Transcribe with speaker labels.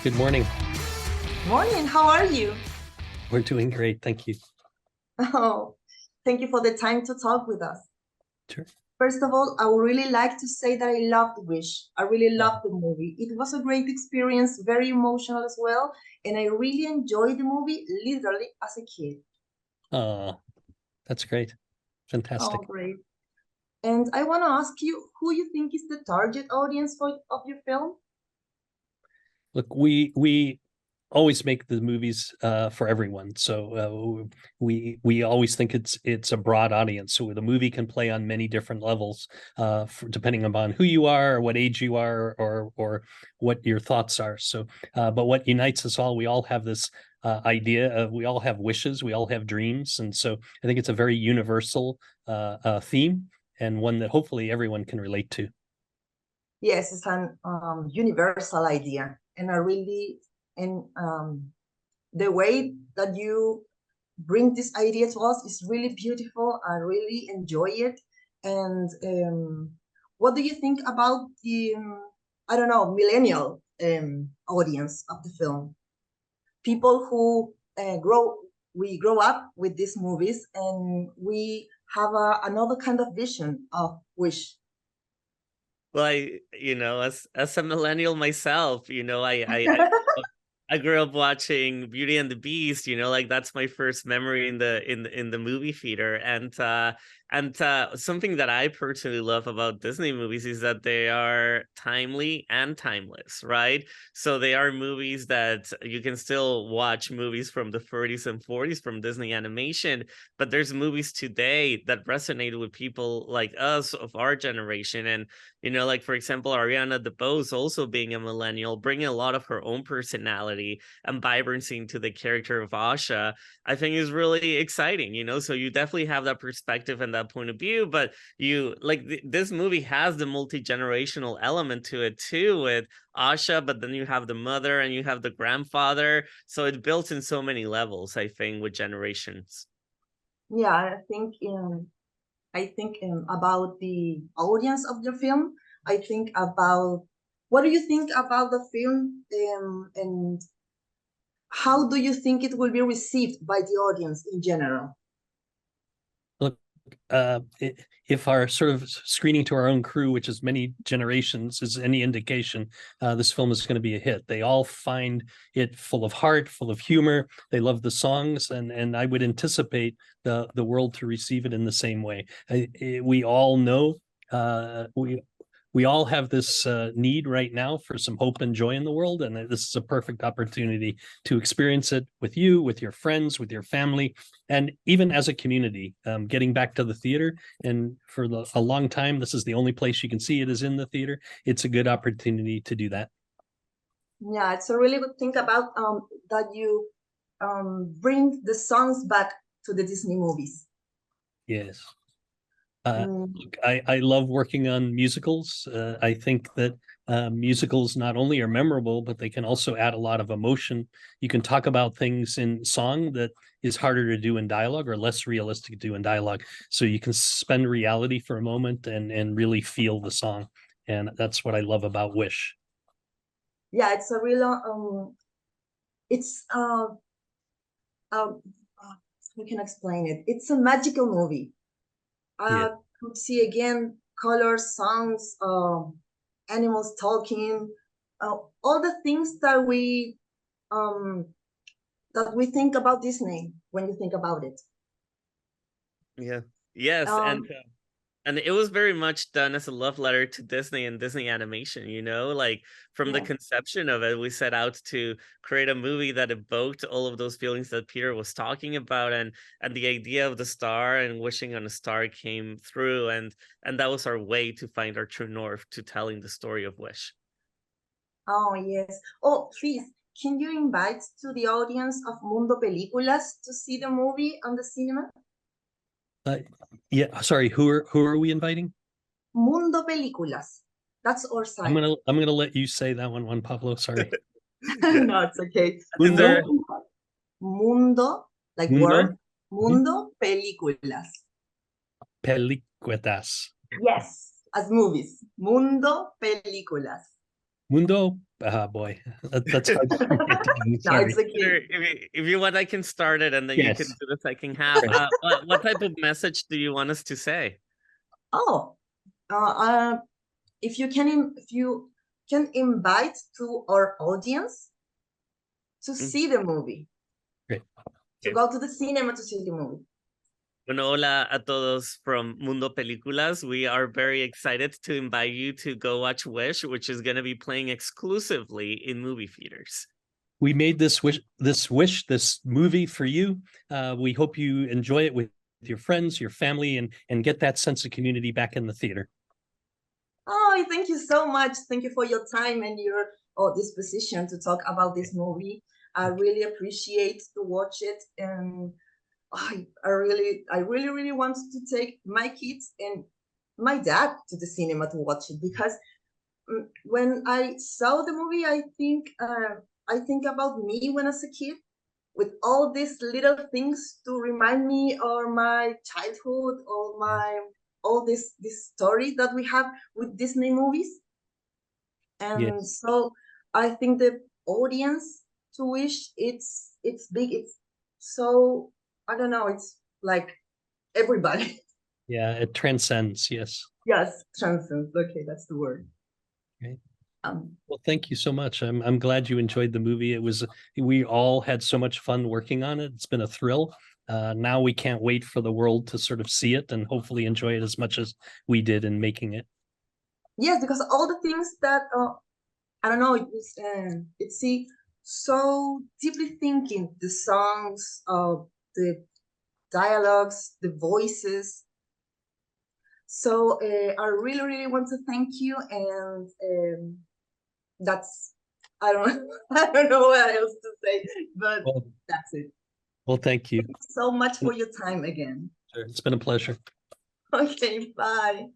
Speaker 1: Good morning.
Speaker 2: Morning, how are you?
Speaker 1: We're doing great. Thank you.
Speaker 2: Oh, thank you for the time to talk with us.
Speaker 1: Sure.
Speaker 2: First of all, I would really like to say that I loved Wish. I really
Speaker 1: Oh,
Speaker 2: loved the movie. It was a great experience, very emotional as well, and I really enjoyed the movie literally as a kid.
Speaker 1: oh, that's great.
Speaker 2: Oh,
Speaker 1: Fantastic.
Speaker 2: great. And I want to ask you who you think is the target audience of your film?
Speaker 1: Look, we always make the movies for everyone. So we always think it's a broad audience. So the movie can play on many different levels, depending upon who you are, or what age you are, or what your thoughts are. So, but what unites us all, we all have this idea of we all have wishes, we all have dreams, and so I think it's a very universal theme and one that hopefully everyone can relate to.
Speaker 2: Yes, it's an universal idea, and I really and the way that you bring this idea to us is really beautiful. I really enjoy it. And what do you think about the I don't know, millennial audience of the film? People who we grow up with these movies, and we have another kind of vision of Wish.
Speaker 3: Well, as a millennial myself, I grew up watching Beauty and the Beast. Like that's my first memory in the movie theater, and something that I personally love about Disney movies is that they are timely and timeless, right? So they are movies that you can still watch movies from the 30s and 40s from Disney animation, but there's movies today that resonate with people like us of our generation. And like for example, Ariana DeBose, also being a millennial, bringing a lot of her own personality and vibrancy into the character of Asha, I think is really exciting. So you definitely have that perspective and that point of view, but this movie has the multi-generational element to it too, with Asha, but then you have the mother and you have the grandfather. So it builds in so many levels, I think, with generations.
Speaker 2: Yeah, I think about the audience of the film. I think about what do you think about the film, and how do you think it will be received by the audience in general?
Speaker 1: Look, if our sort of screening to our own crew, which is many generations, is any indication, this film is going to be a hit. They all find it full of heart, full of humor. They love the songs, and I would anticipate the world to receive it in the same way. We all know we all have this need right now for some hope and joy in the world, and this is a perfect opportunity to experience it with you, with your friends, with your family, and even as a community. Getting back to the theater, and for a long time, this is the only place you can see it is in the theater. It's a good opportunity to do that.
Speaker 2: Yeah, it's a really good thing about that you bring the songs back to the Disney movies.
Speaker 1: Yes.
Speaker 2: Mm,
Speaker 1: Look, I love working on musicals. I think that musicals not only are memorable, but they can also add a lot of emotion. You can talk about things in song that is harder to do in dialogue, or less realistic to do in dialogue. So you can spend reality for a moment and really feel the song. And that's what I love about Wish.
Speaker 2: yeah, it's a real it's uh, we can explain it. It's a magical movie.
Speaker 1: Yeah.
Speaker 2: Could see again colors, sounds, animals talking, all the things um, that we think about Disney when you think about it.
Speaker 3: Yeah. Yes,
Speaker 2: Um,
Speaker 3: and it was very much done as a love letter to Disney and Disney animation, like from the
Speaker 2: yeah,
Speaker 3: conception of it, we set out to create a movie that evoked all of those feelings that Peter was talking about, and the idea of the star and wishing on a star came through, and that was our way to find our true north to telling the story of Wish.
Speaker 2: oh yes. Oh, please, can you invite to the audience of Mundo Películas to see the movie on the cinema?
Speaker 1: Uh, yeah. Sorry. Who are we inviting?
Speaker 2: Mundo Películas. That's our site.
Speaker 1: I'm gonna let you say that one, Pablo. Sorry.
Speaker 3: Yeah.
Speaker 2: No, it's okay.
Speaker 3: Is there
Speaker 2: Mundo, like
Speaker 1: Mundo
Speaker 2: word, Mundo Películas.
Speaker 1: Pelicuetas.
Speaker 2: Yes, as movies. Mundo Películas.
Speaker 1: Mundo, boy, that's hard to forget again,
Speaker 2: No,
Speaker 1: sorry.
Speaker 2: it's okay.
Speaker 3: If you want, I can start it and then you can
Speaker 1: Yes.
Speaker 3: do the second half.
Speaker 1: Right.
Speaker 3: What type of message do you want us to say?
Speaker 2: Oh, if you can invite to our audience to see the movie,
Speaker 1: Great.
Speaker 2: to
Speaker 3: Okay.
Speaker 2: go to the cinema to see the movie.
Speaker 3: Bueno, hola a todos from Mundo Películas. We are very excited to invite you to go watch Wish, which is going to be playing exclusively in movie theaters.
Speaker 1: We made this this movie for you. We hope you enjoy it with your friends, your family, and get that sense of community back in the theater.
Speaker 2: Oh, thank you so much. Thank you for your time and your disposition to talk about this movie. I really appreciate to watch it, and I really want to take my kids and my dad to the cinema to watch it, because when I saw the movie, I think about me when I was a kid, with all these little things to remind me of my childhood, or all this story that we have with Disney movies. And
Speaker 1: Yes.
Speaker 2: so I think the audience to Wish, it's big. It's so, I don't know, it's like everybody.
Speaker 1: Yeah, it transcends. Yes.
Speaker 2: Yes, transcends. Okay, that's the word.
Speaker 1: Okay.
Speaker 2: Um,
Speaker 1: Well, thank you so much. I'm glad you enjoyed the movie. We all had so much fun working on it. It's been a thrill. Now we can't wait for the world to sort of see it and hopefully enjoy it as much as we did in making it.
Speaker 2: yes, because all the things that I don't know, it's so deeply thinking, the songs, the dialogues, the voices. So I really want to thank you, and that's, I don't I don't know what else to say, but
Speaker 1: Well,
Speaker 2: that's it.
Speaker 1: well, thank you.
Speaker 2: Thank you so much for your time again.
Speaker 1: Sure. It's been a pleasure.
Speaker 2: Okay, bye.